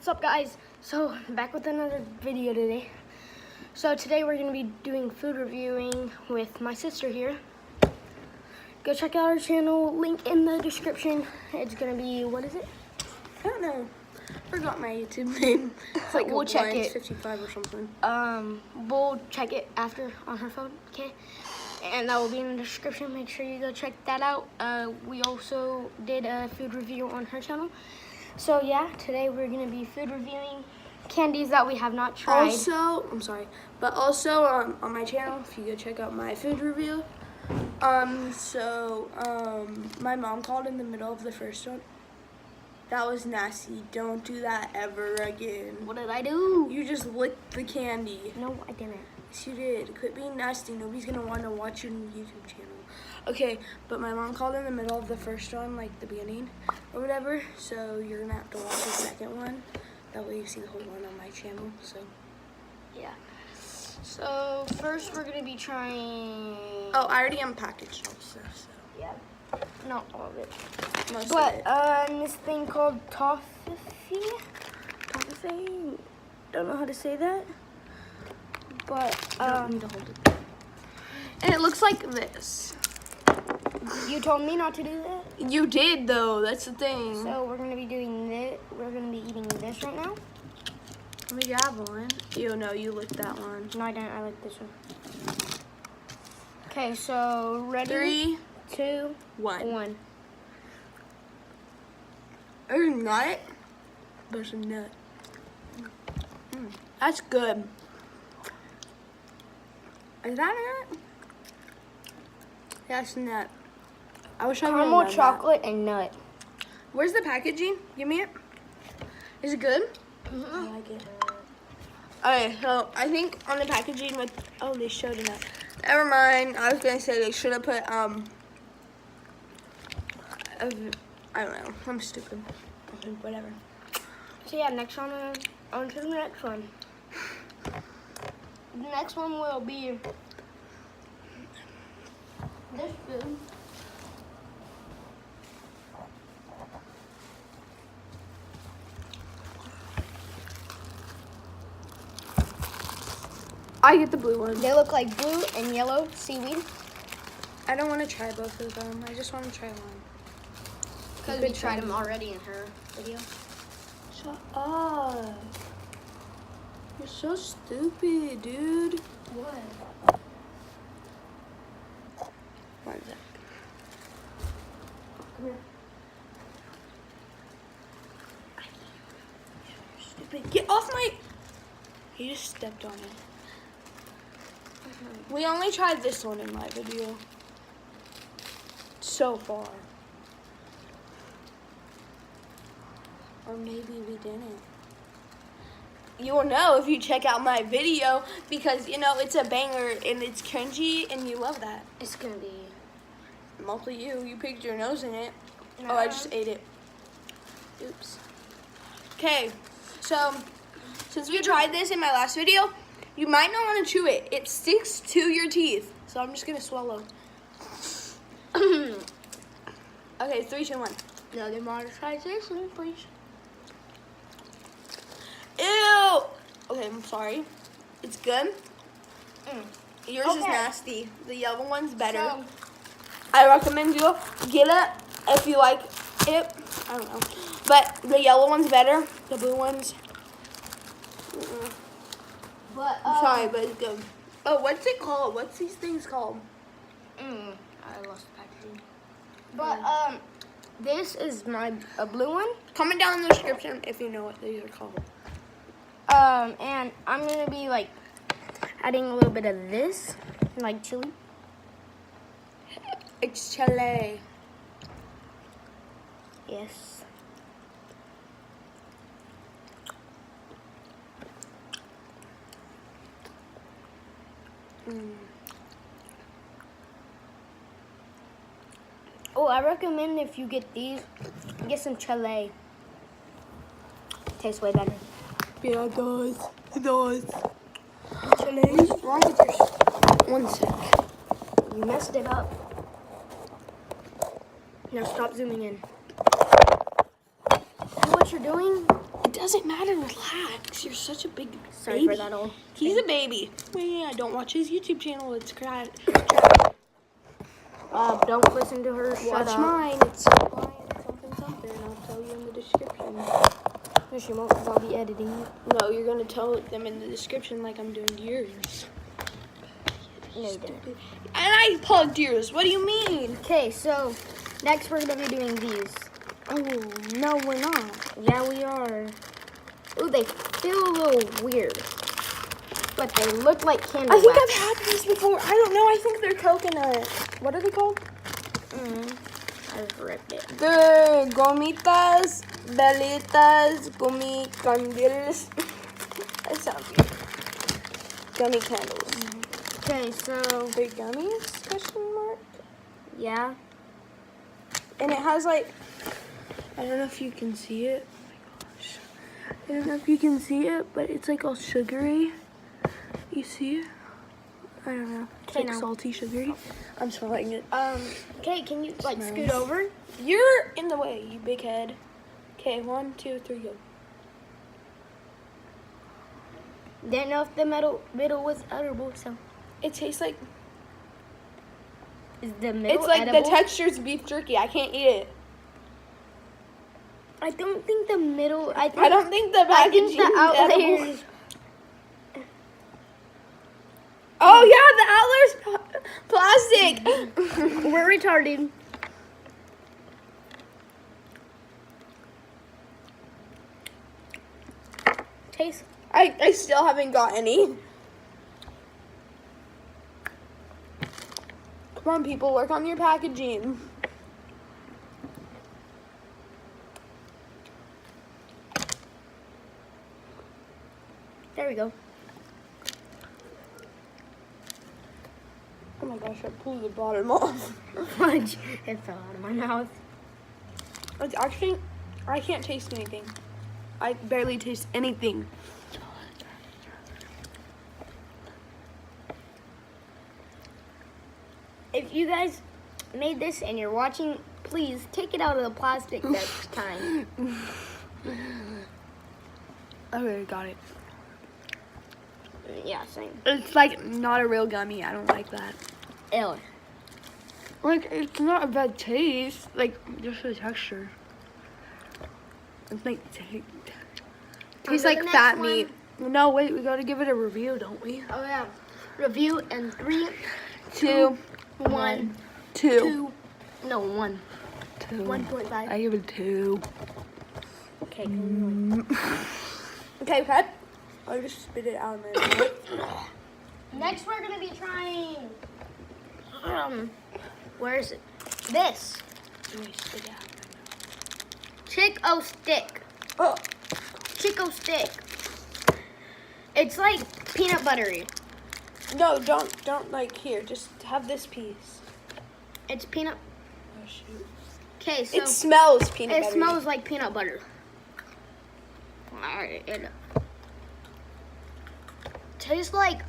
What's up, guys? So back with another video today. So today we're gonna be doing food reviewing with my sister here. Go check out our channel, link in the description. It's gonna be, what is it? I don't know. Forgot my YouTube name. It's like We'll check Lyons it. 55 or something. We'll check it after on her phone, okay? And that will be in the description. Make sure you go check that out. We also did a food review on her channel. So yeah, today we're gonna be food reviewing candies that we have not tried. Also, I'm sorry, but also on my channel, if you go check out my food review. My mom called in the middle of the first one. That was nasty. Don't do that ever again. What did I do? You just licked the candy. No, I didn't. Yes, you did. Quit being nasty. Nobody's gonna want to watch your YouTube channel. Okay, but my mom called in the middle of the first one, like the beginning or whatever. So you're gonna have to watch the second one. That way you see the whole one on my channel. So Yeah. So first we're gonna be trying. oh, I already unpackaged all the stuff. So Yeah. Not all of it. most But of it. this thing called toffee. Don't know how to say that. But You don't need to hold it. And it looks like this. you told me not to do that. You did though. That's the thing. So we're gonna be doing this. We're gonna be eating this right now. Let me grab one. You know, you licked that one. No, I didn't. I like this one. Okay, so ready? 3, 2, 1. 1. There's a nut. There's a nut. That's good. Is that a nut? That's a nut. I wish I would Caramel, have chocolate, and nut. Where's the packaging? Give me it. Is it good? Mm-hmm. I like it. Okay, so I think on the packaging with they showed a nut. Never mind. I was gonna say they should have put I don't know. I'm stupid. Okay, whatever. So yeah, next on to the next one. The next one will be this food. I get the blue one. They look like blue and yellow seaweed. I don't want to try both of them. I just want to try one. Because we tried them already in her video. Shut up. You're so stupid, dude. What? One sec. Come here. You're stupid. Get off my... He just stepped on it. We only tried this one in my video. So far. Or maybe we didn't. You will know if you check out my video because, you know, it's a banger and it's cringy and you love that. It's gonna be. Mostly you. You picked your nose in it. No. Oh, I just ate it. Oops. Okay, so since we tried this in my last video, you might not want to chew it. It sticks to your teeth. So I'm just going to swallow. Okay, 3, 2, 1. No demonetization, please. Ew! Okay, I'm sorry. It's good. Yours is Okay. nasty. The yellow one's better. So, I recommend you get it if you like it. I don't know. But the yellow one's better. The blue one's... but I'm sorry, but it's good. Oh, what's it called? What's these things called? I lost the packaging. But this is a blue one. Comment down in the description if you know what these are called. And I'm gonna be like adding a little bit of this, like chili. It's chile. Yes. Oh, I recommend if you get these, get some chile. Tastes way better. Yeah, it does. It does. Chile. What's wrong with your... One sec. You messed it up. Now stop zooming in. See what you're doing? It doesn't matter. Relax. You're such a big Sorry baby. for that all. He's a baby. Well, yeah, don't watch his YouTube channel. It's crap. Don't listen to her. Shut Watch up. mine. It's Lyons something. I'll tell you in the description. No, she won't, because I'll be editing it. No, you're gonna tell them in the description like I'm doing yours. No, you didn't. And I plugged yours. What do you mean? Okay, so next we're gonna be doing these. Oh no, we're not. Yeah, we are. Ooh, they feel a little weird, but they look like candy I think wax. I've had these before. I don't know. I think they're coconut. What are they called? I just ripped it. The gomitas, velitas, gummy candles. That sounds good. Gummy candles. Okay, so They're gummies? Question mark. yeah, And it has like, I don't know if you can see it. Oh my gosh. I don't know if you can see it, but it's like all sugary. You see it? I don't know. It's Okay, like now. salty, sugary. I'm swallowing it. okay, can you like Smells. scoot over? You're in the way, you big head. Okay, 1, 2, 3, go. Didn't know if the middle was edible, so It tastes like, is the middle it's like edible? the texture's beef jerky. I can't eat it. I don't think the middle. I don't think the I think packaging the is edible. outlayers. Oh yeah, the outlayer's plastic. We're retarded. Taste. I still haven't got any. Come on, people, work on your packaging. There we go. Oh my gosh, I pulled the bottom off. Fudge. It fell out of my mouth. It's actually, I can't taste anything. I barely taste anything. If you guys made this and you're watching, please take it out of the plastic next time. Okay, got it. Yeah, same. It's like not a real gummy. I don't like that. Ew. Like, it's not a bad taste. Like, just the texture. It's like, tastes the like next fat one. meat. No, wait, we gotta give it a review, don't we? Oh yeah. Review in 3, 2, 1, 2. 2. No, 1. 2. 1.5. I give it 2. Okay. Okay, cut. I'll just spit it out in my mouth. Next, we're gonna be trying. Where is it? This Chico stick. Oh, Chico stick. It's like peanut buttery. no, don't like here. Just have this piece. It's peanut. Oh shoot. Okay, so It smells peanut it butter. smells like peanut butter. Alright, it tastes like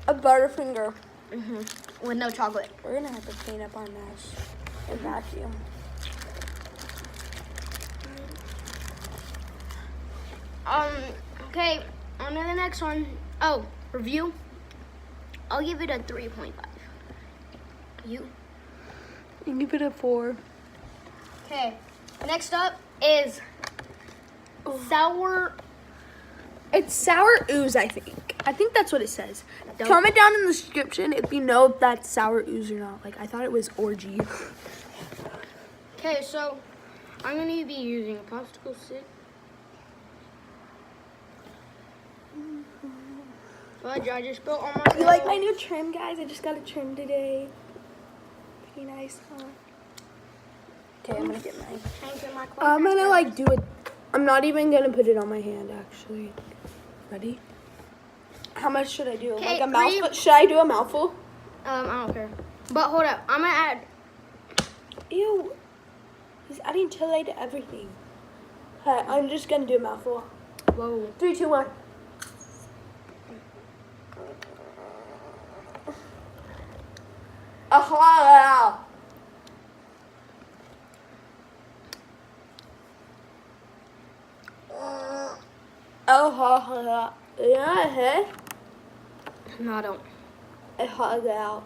a Butterfinger. with no chocolate. We're gonna have to clean up our mess and vacuum. Okay, on to the next one. Oh, review. I'll give it a 3.5. You? You give it a 4. Okay, next up is sour. It's sour ooze, I think. I think that's what it says. Don't- Comment down in the description if you know if that's sour ooze or not. Like, I thought it was orgy. Okay, so I'm gonna be using a popsicle stick. Fudge, I just spilled on my. You like my new trim, guys? I just got a trim today. Pretty nice, huh? Okay, I'm gonna get mine. Hank in my I'm gonna like do it. I'm not even gonna put it on my hand, actually. Ready? How much should I do? Okay, Like a mouthful? Should I do a mouthful? I don't care. But hold up, I'm gonna add. Ew. He's adding chili to everything. Okay, I'm just gonna do a mouthful. Whoa. 3, 2, 1. Aha! Yeah, No, I don't. it hot out.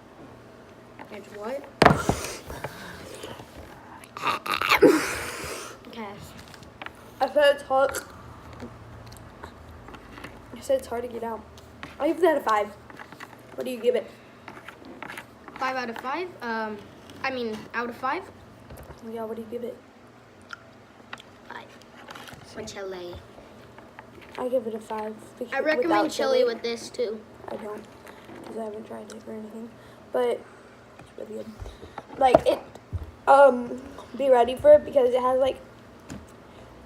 It's what? Okay. I said it's hot. I said it's hard to get out. I'll give that a 5. What do you give it? 5 out of 5. Out of 5. Yeah, what do you give it? 5. For chili. I give it a 5. I recommend chili with this too. I don't, because I haven't tried it or anything. But it's really good. Like it, be ready for it because it has like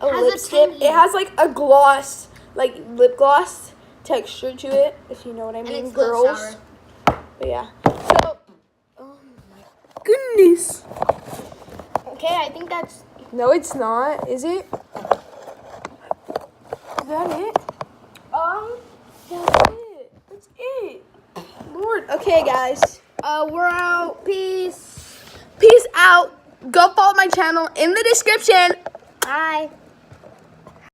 a Has a lipstick. tangy- It has like a gloss, like lip gloss texture to it, if you know what I mean, it's a little girls. sour. But yeah. So, oh my goodness. Okay, I think that's. No, it's not. Is it? Is that it? That's it. That's it. Lord. Okay, guys. We're out. Peace. Peace out. Go follow my channel in the description. Bye.